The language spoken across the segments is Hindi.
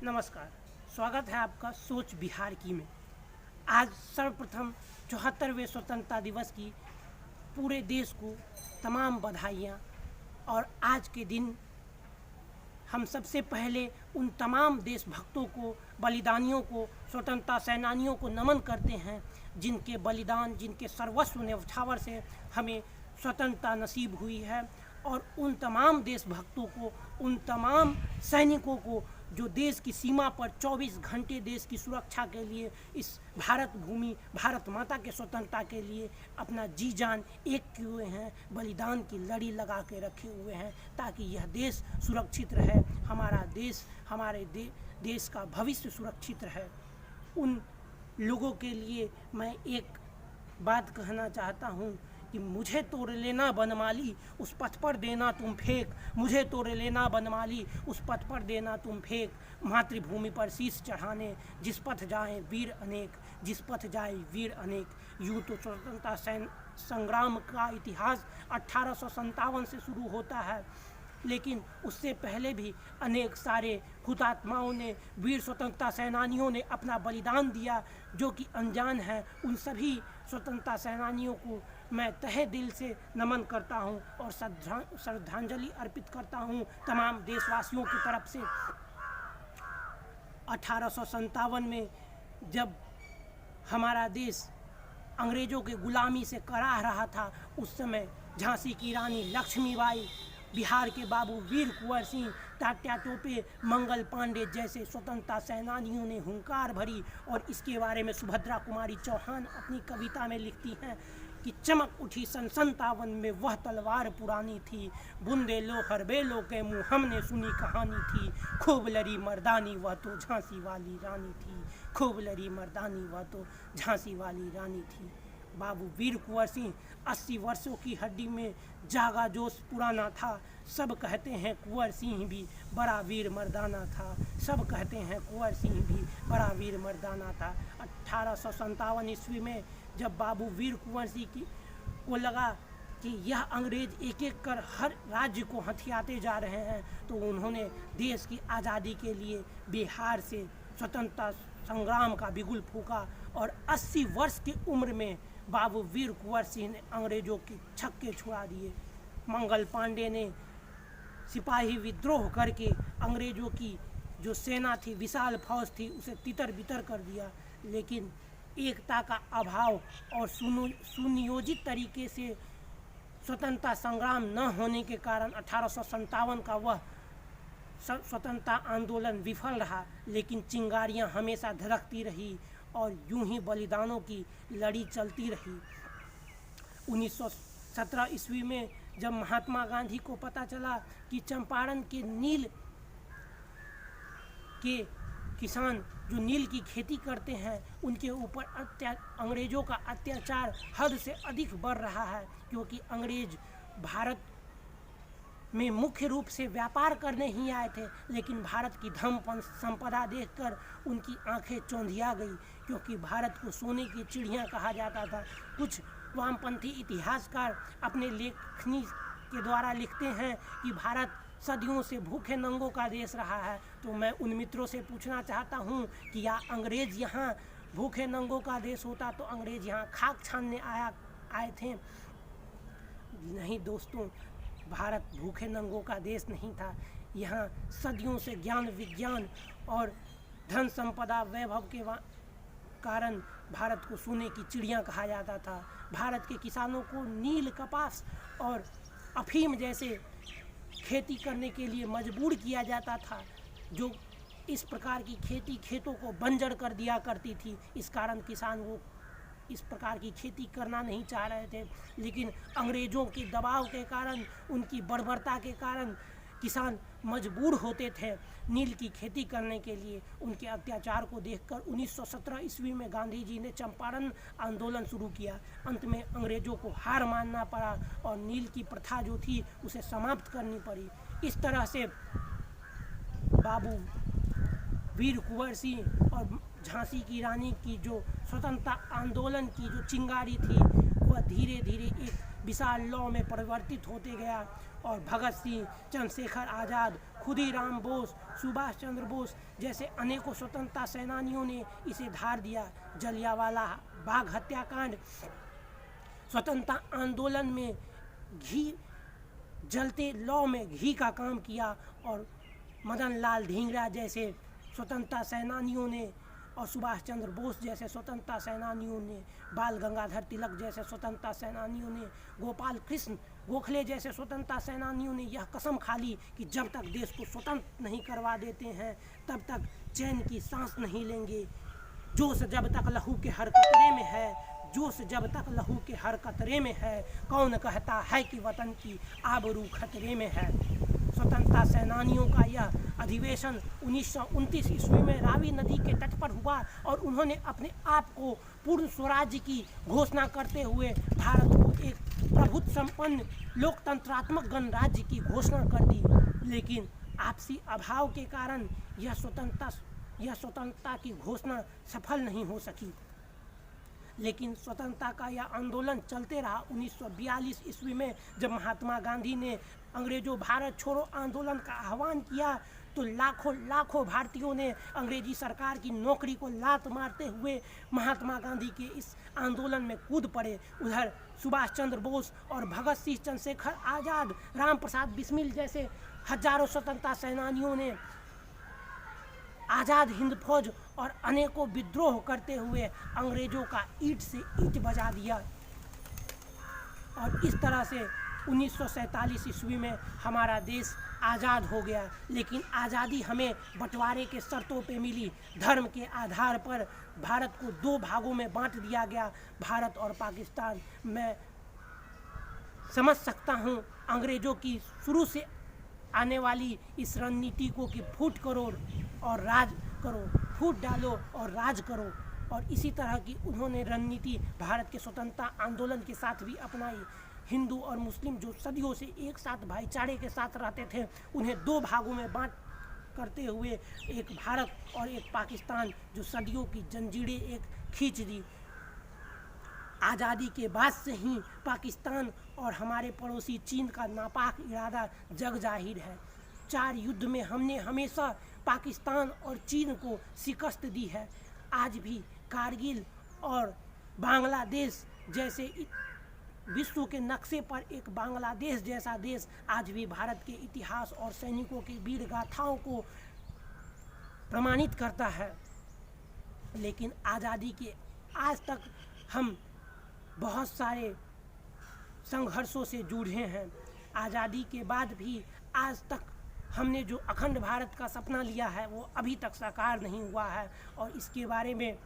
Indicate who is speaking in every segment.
Speaker 1: नमस्कार। स्वागत है आपका सोच बिहार की में। आज सर्वप्रथम 74वें स्वतंत्रता दिवस की पूरे देश को तमाम बधाइयाँ। और आज के दिन हम सबसे पहले उन तमाम देशभक्तों को, बलिदानियों को, स्वतंत्रता सेनानियों को नमन करते हैं जिनके बलिदान, जिनके सर्वस्व न्यौछावर से हमें स्वतंत्रता नसीब हुई है। और उन तमाम देशभक्तों को, उन तमाम सैनिकों को जो देश की सीमा पर 24 घंटे देश की सुरक्षा के लिए, इस भारत भूमि, भारत माता के स्वतंत्रता के लिए अपना जी जान एक किए हुए हैं, बलिदान की लड़ी लगा के रखे हुए हैं ताकि यह देश सुरक्षित रहे, हमारा देश, हमारे देश का भविष्य सुरक्षित रहे। उन लोगों के लिए मैं एक बात कहना चाहता हूँ कि मुझे तोड़ लेना बनमाली, उस पथ पर देना तुम फेंक। मुझे तोड़ लेना बनमाली, उस पथ पर देना तुम फेंक। मातृभूमि पर शीश चढ़ाने जिस पथ जाए वीर अनेक, जिस पथ जाए वीर अनेक। यूँ तो स्वतंत्रता संग्राम का इतिहास 1857 से शुरू होता है, लेकिन उससे पहले भी अनेक सारे हुतात्माओं ने, वीर स्वतंत्रता सेनानियों ने अपना बलिदान दिया जो कि अनजान है। उन सभी स्वतंत्रता सेनानियों को मैं तहे दिल से नमन करता हूं और श्रद्धांजलि अर्पित करता हूं तमाम देशवासियों की तरफ से। 1857 में जब हमारा देश अंग्रेज़ों के गुलामी से कराह रहा था, उस समय झांसी की रानी लक्ष्मीबाई, बिहार के बाबू वीर कुंवर सिंह, तात्या टोपे, मंगल पांडे जैसे स्वतंत्रता सेनानियों ने हुंकार भरी। और इसके बारे में सुभद्रा कुमारी चौहान अपनी कविता में लिखती हैं कि चमक उठी सन 57 में वह तलवार पुरानी थी, बुंदे लो हरबे लो के मुँह हमने सुनी कहानी थी। खूब लड़ी मर्दानी वह तो झांसी वाली रानी थी, खूब लड़ी मर्दानी वह तो झांसी वाली रानी थी। बाबू वीर कुंवर सिंह 80 वर्षों की हड्डी में जागा जोश पुराना था। सब कहते हैं कुंवर सिंह भी बड़ा वीर मर्दाना था, सब कहते हैं कुंवर सिंह भी बड़ा वीर मर्दाना था। 1857 ईस्वी में जब बाबू वीर कुंवर सिंह को लगा कि यह अंग्रेज एक एक कर हर राज्य को हथियाते जा रहे हैं, तो उन्होंने देश की आज़ादी के लिए बिहार से स्वतंत्रता संग्राम का बिगुल फूंका। और 80 वर्ष की उम्र में बाबू वीर कुंवर सिंह ने अंग्रेज़ों के छक्के छुड़ा दिए। मंगल पांडे ने सिपाही विद्रोह करके अंग्रेज़ों की जो सेना थी, विशाल फौज थी, उसे तितर बितर कर दिया। लेकिन एकता का अभाव और सुनियोजित तरीके से स्वतंत्रता संग्राम न होने के कारण 1857 का वह स्वतंत्रता आंदोलन विफल रहा। लेकिन चिंगारियां हमेशा धड़कती रही और यूं ही बलिदानों की लड़ी चलती रही। 1917 ईस्वी में जब महात्मा गांधी को पता चला कि चंपारण के नील के किसान जो नील की खेती करते हैं, उनके ऊपर अंग्रेज़ों का अत्याचार हद से अधिक बढ़ रहा है, क्योंकि अंग्रेज भारत में मुख्य रूप से व्यापार करने ही आए थे, लेकिन भारत की धन संपदा देखकर उनकी आंखें चौंधिया गई, क्योंकि भारत को सोने की चिड़िया कहा जाता था। कुछ वामपंथी इतिहासकार अपने लेखनी के द्वारा लिखते हैं कि भारत सदियों से भूखे नंगों का देश रहा है। तो मैं उन मित्रों से पूछना चाहता हूँ कि या अंग्रेज़ यहाँ भूखे नंगों का देश होता तो अंग्रेज़ यहाँ खाक छानने आए थे? नहीं दोस्तों, भारत भूखे नंगों का देश नहीं था। यहाँ सदियों से ज्ञान, विज्ञान और धन संपदा वैभव के कारण भारत को सोने की चिड़िया कहा जाता था। भारत के किसानों को नील, कपास और अफीम जैसे खेती करने के लिए मजबूर किया जाता था, जो इस प्रकार की खेती खेतों को बंजर कर दिया करती थी। इस कारण किसान वो इस प्रकार की खेती करना नहीं चाह रहे थे। लेकिन अंग्रेज़ों के दबाव के कारण, उनकी बर्बरता के कारण किसान मजबूर होते थे नील की खेती करने के लिए। उनके अत्याचार को देखकर 1917 ईस्वी में गांधी जी ने चंपारण आंदोलन शुरू किया। अंत में अंग्रेज़ों को हार मानना पड़ा और नील की प्रथा जो थी उसे समाप्त करनी पड़ी। इस तरह से बाबू वीर कुंवर सिंह और झांसी की रानी की जो स्वतंत्रता आंदोलन की जो चिंगारी थी, वह धीरे धीरे एक विशाल लौ में परिवर्तित होते गया और भगत सिंह, चंद्रशेखर आज़ाद, खुदीराम बोस, सुभाष चंद्र बोस जैसे अनेकों स्वतंत्रता सेनानियों ने इसे धार दिया। जलियांवाला बाग हत्याकांड स्वतंत्रता आंदोलन में घी जलते लौ में घी का काम किया और मदन लाल ढींगरा जैसे स्वतंत्रता सेनानियों ने और सुभाष चंद्र बोस जैसे स्वतंत्रता सेनानियों ने, बाल गंगाधर तिलक जैसे स्वतंत्रता सेनानियों ने, गोपाल कृष्ण गोखले जैसे स्वतंत्रता सेनानियों ने यह कसम खा ली कि जब तक देश को स्वतंत्र नहीं करवा देते हैं तब तक चैन की सांस नहीं लेंगे। जोश जब तक लहू के हर कतरे में है, जोश जब तक लहू के हर कतरे में है, कौन कहता है कि वतन की आबरू खतरे में है। स्वतंत्रता सेनानियों का यह अधिवेशन 1929 ईस्वी में रावी नदी के तट पर हुआ और उन्होंने अपने आप को पूर्ण स्वराज्य की घोषणा करते हुए भारत को एक प्रभुत्व संपन्न लोकतंत्रात्मक गणराज्य की घोषणा कर दी। लेकिन आपसी अभाव के कारण यह स्वतंत्रता की घोषणा सफल नहीं हो सकी। लेकिन स्वतंत्रता का यह आंदोलन चलते रहा। 1942 ईस्वी में जब महात्मा गांधी ने अंग्रेजों भारत छोड़ो आंदोलन का आह्वान किया तो लाखों भारतीयों ने अंग्रेजी सरकार की नौकरी को लात मारते हुए महात्मा गांधी के इस आंदोलन में कूद पड़े। उधर सुभाष चंद्र बोस और भगत सिंह, चंद्रशेखर आज़ाद, राम प्रसाद बिस्मिल जैसे हजारों स्वतंत्रता सेनानियों ने आज़ाद हिंद फौज और अनेकों विद्रोह करते हुए अंग्रेजों का ईंट से ईंट बजा दिया और इस तरह से 1947 ईस्वी में हमारा देश आज़ाद हो गया। लेकिन आज़ादी हमें बंटवारे के शर्तों पे मिली। धर्म के आधार पर भारत को दो भागों में बांट दिया गया, भारत और पाकिस्तान। मैं समझ सकता हूँ अंग्रेज़ों की शुरू से आने वाली इस रणनीति को कि फूट करो और राज करो, फूट डालो और राज करो, और इसी तरह की उन्होंने रणनीति भारत के स्वतंत्रता आंदोलन के साथ भी अपनाई। हिंदू और मुस्लिम जो सदियों से एक साथ भाईचारे के साथ रहते थे, उन्हें दो भागों में बांट करते हुए एक भारत और एक पाकिस्तान जो सदियों की जंजीरें एक खींच दी। आज़ादी के बाद से ही पाकिस्तान और हमारे पड़ोसी चीन का नापाक इरादा जग जाहिर है। 4 युद्ध में हमने हमेशा पाकिस्तान और चीन को शिकस्त दी है। आज भी कारगिल और बांग्लादेश जैसे विश्व के नक्शे पर एक बांग्लादेश जैसा देश आज भी भारत के इतिहास और सैनिकों की वीर गाथाओं को प्रमाणित करता है। लेकिन आज़ादी के आज तक हम बहुत सारे संघर्षों से जूझे हैं। आज़ादी के बाद भी आज तक हमने जो अखंड भारत का सपना लिया है वो अभी तक साकार नहीं हुआ है। और इसके बारे में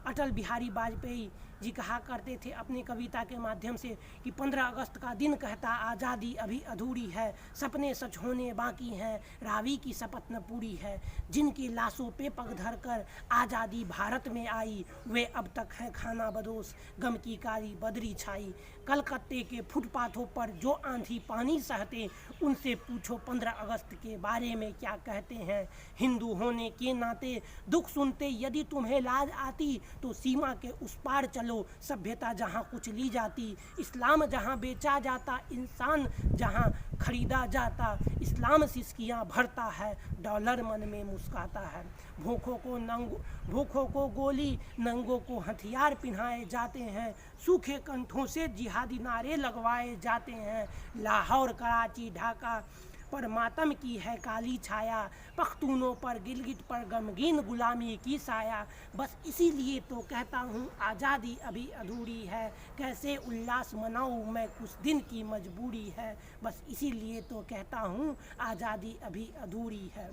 Speaker 1: अटल बिहारी वाजपेयी जी कहा करते थे अपनी कविता के माध्यम से कि 15 अगस्त का दिन कहता आज़ादी अभी अधूरी है, सपने सच होने बाकी हैं, रावी की शपथ न पूरी है। जिनकी लाशों पे पग धर कर आज़ादी भारत में आई, वे अब तक हैं खाना बदोश, गम की कारी बदरी छाई। कलकत्ते के फुटपाथों पर जो आंधी पानी सहते, उनसे पूछो 15 अगस्त के बारे में क्या कहते हैं। हिंदू होने के नाते दुख सुनते यदि तुम्हें लाज आती, तो सीमा के उस पार चलो, सभ्यता जहाँ कुछ ली जाती, इस्लाम जहाँ बेचा जाता, इंसान जहाँ खरीदा जाता। इस्लाम सिसकियाँ भरता है, डॉलर मन में मुस्काता है। भूखों को गोली, नंगों को हथियार पिन्हाए जाते हैं, सूखे कंठों से जिहादी नारे लगवाए जाते हैं। लाहौर, कराची, ढाका पर मातम की है काली छाया, पख्तूनों पर, गिलगित पर गमगीन गुलामी की साया। बस इसीलिए तो कहता हूँ आज़ादी अभी अधूरी है, कैसे उल्लास मनाऊँ मैं कुछ दिन की मजबूरी है। बस इसीलिए तो कहता हूँ आज़ादी अभी अधूरी है।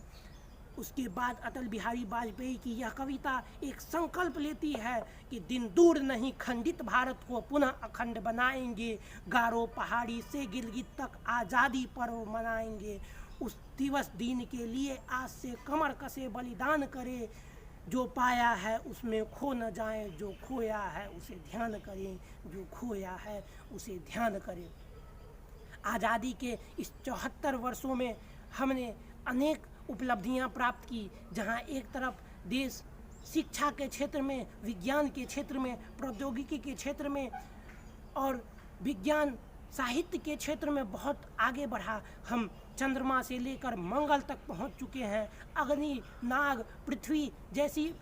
Speaker 1: उसके बाद अटल बिहारी वाजपेयी की यह कविता एक संकल्प लेती है कि दिन दूर नहीं खंडित भारत को पुनः अखंड बनाएंगे, गारो पहाड़ी से गिलगित तक आज़ादी पर्व मनाएंगे। उस दिवस दिन के लिए आज से कमर कसे बलिदान करे, जो पाया है उसमें खो न जाए, जो खोया है उसे ध्यान करें, जो खोया है उसे ध्यान करें। आज़ादी के इस 74 वर्षों में हमने अनेक उपलब्धियां प्राप्त की, जहां एक तरफ देश शिक्षा के क्षेत्र में, विज्ञान के क्षेत्र में, प्रौद्योगिकी के क्षेत्र में और विज्ञान साहित्य के क्षेत्र में बहुत आगे बढ़ा। हम चंद्रमा से लेकर मंगल तक पहुंच चुके हैं। अग्नि, नाग, पृथ्वी जैसी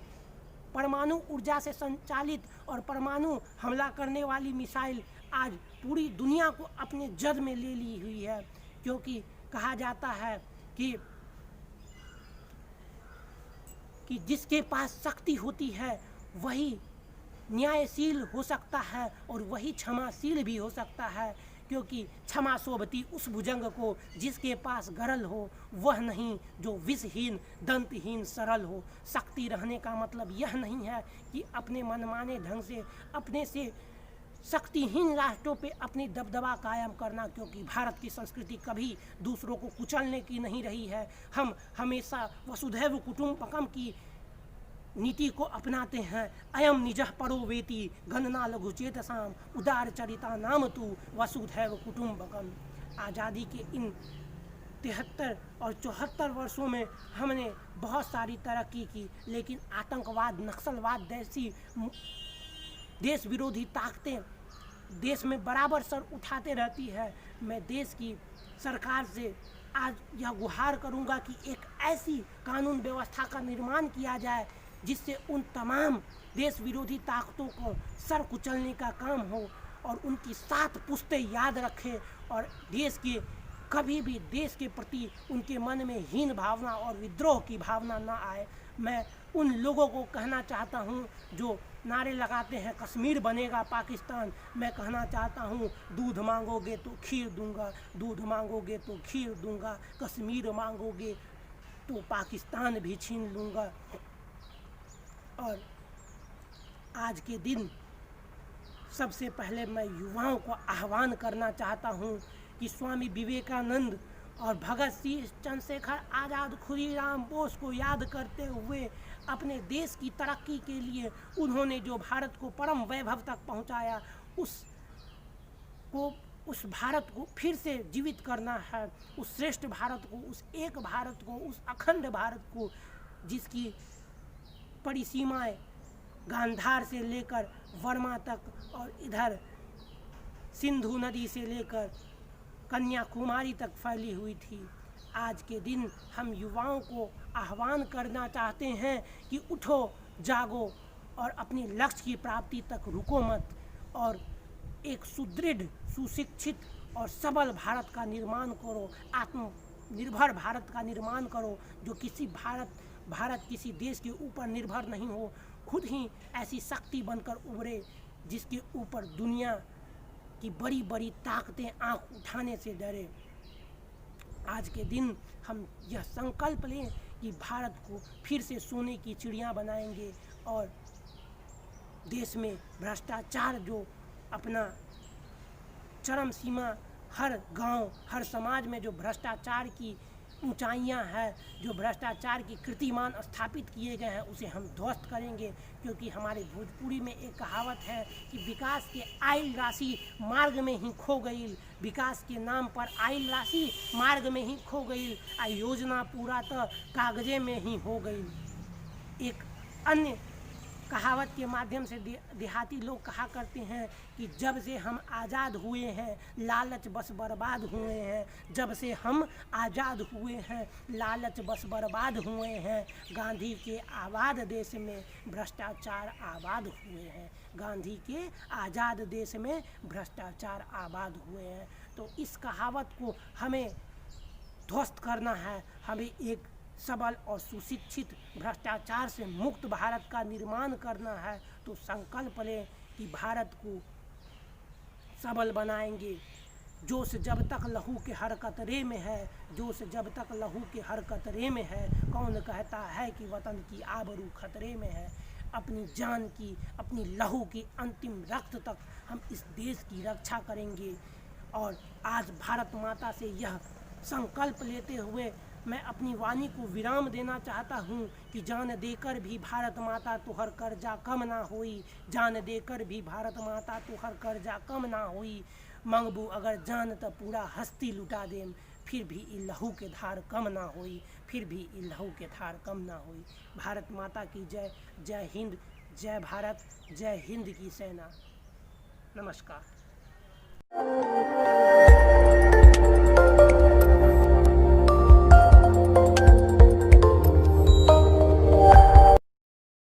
Speaker 1: परमाणु ऊर्जा से संचालित और परमाणु हमला करने वाली मिसाइल आज पूरी दुनिया को अपने जद में ले ली हुई है, क्योंकि कहा जाता है कि जिसके पास शक्ति होती है वही न्यायशील हो सकता है और वही क्षमाशील भी हो सकता है, क्योंकि क्षमा शोभती उस भुजंग को जिसके पास गरल हो, वह नहीं जो विषहीन दंतहीन सरल हो। शक्ति रहने का मतलब यह नहीं है कि अपने मनमाने ढंग से अपने से शक्तिहीन राष्ट्रों पे अपनी दबदबा कायम करना, क्योंकि भारत की संस्कृति कभी दूसरों को कुचलने की नहीं रही है। हम हमेशा वसुधैव कुटुम्बकम की नीति को अपनाते हैं। अयम निजः परो वेति गणना लघु चेतसाम उदार चरिता नाम तु वसुधैव कुटुम्बकम। आज़ादी के इन 73 और 74 वर्षों में हमने बहुत सारी तरक्की की, लेकिन आतंकवाद, नक्सलवाद जैसी देश विरोधी ताकतें देश में बराबर सर उठाते रहती है। मैं देश की सरकार से आज यह गुहार करूंगा कि एक ऐसी कानून व्यवस्था का निर्माण किया जाए जिससे उन तमाम देश विरोधी ताकतों को सर कुचलने का काम हो और उनकी 7 पुश्तें याद रखें और देश के कभी भी देश के प्रति उनके मन में हीन भावना और विद्रोह की भावना ना आए। मैं उन लोगों को कहना चाहता हूँ जो नारे लगाते हैं कश्मीर बनेगा पाकिस्तान, मैं कहना चाहता हूँ दूध मांगोगे तो खीर दूंगा, दूध मांगोगे तो खीर दूंगा, कश्मीर मांगोगे तो पाकिस्तान भी छीन लूँगा। और आज के दिन सबसे पहले मैं युवाओं को आह्वान करना चाहता हूँ कि स्वामी विवेकानंद और भगत सिंह, चंद्रशेखर आज़ाद, खुदीराम बोस को याद करते हुए अपने देश की तरक्की के लिए उन्होंने जो भारत को परम वैभव तक पहुँचाया, उस भारत को फिर से जीवित करना है, उस श्रेष्ठ भारत को, उस एक भारत को, उस अखंड भारत को जिसकी परिसीमाएं गांधार से लेकर वर्मा तक और इधर सिंधु नदी से लेकर कन्याकुमारी तक फैली हुई थी। आज के दिन हम युवाओं को आह्वान करना चाहते हैं कि उठो, जागो और अपने लक्ष्य की प्राप्ति तक रुको मत और एक सुदृढ़, सुशिक्षित और सबल भारत का निर्माण करो, आत्मनिर्भर भारत का निर्माण करो, जो भारत किसी देश के ऊपर निर्भर नहीं हो, खुद ही ऐसी शक्ति बनकर उभरे जिसके ऊपर दुनिया की बड़ी बड़ी ताकतें आंख उठाने से डरे। आज के दिन हम यह संकल्प लें कि भारत को फिर से सोने की चिड़िया बनाएंगे और देश में भ्रष्टाचार जो अपना चरम सीमा, हर गांव, हर समाज में जो भ्रष्टाचार की ऊंचाइयां हैं, जो भ्रष्टाचार की कीर्तिमान स्थापित किए गए हैं, उसे हम ध्वस्त करेंगे। क्योंकि हमारे भोजपुरी में एक कहावत है कि विकास के आइल राशि मार्ग में ही खो गई, विकास के नाम पर आइल राशि मार्ग में ही खो गई, आ योजना पूरा तो कागजे में ही हो गई। एक अन्य कहावत के माध्यम से देहाती लोग कहा करते हैं कि जब से हम आज़ाद हुए हैं लालच बस बर्बाद हुए हैं, जब से हम आज़ाद हुए हैं लालच बस बर्बाद हुए हैं, गांधी के आज़ाद देश में भ्रष्टाचार आबाद हुए हैं, गांधी के आज़ाद देश में भ्रष्टाचार आबाद हुए हैं। तो इस कहावत को हमें ध्वस्त करना है, हमें एक सबल और सुशिक्षित भ्रष्टाचार से मुक्त भारत का निर्माण करना है। तो संकल्प लें कि भारत को सबल बनाएंगे। जोश जब तक लहू के हर कतरे में है, जोश जब तक लहू के हर कतरे में है, कौन कहता है कि वतन की आबरू खतरे में है। अपनी जान की, अपनी लहू की अंतिम रक्त तक हम इस देश की रक्षा करेंगे। और आज भारत माता से यह संकल्प लेते हुए मैं अपनी वाणी को विराम देना चाहता हूँ कि जान देकर भी भारत माता तुहर कर्जा कम ना होई, जान देकर भी भारत माता तुहर कर्जा कम ना होई, मंगबू अगर जान तो पूरा हस्ती लुटा देम, फिर भी ई लहू के धार कम ना होई, फिर भी ई लहू के धार कम ना होई। भारत माता की जय। जय हिंद, जय भारत, जय हिंद की सेना। नमस्कार।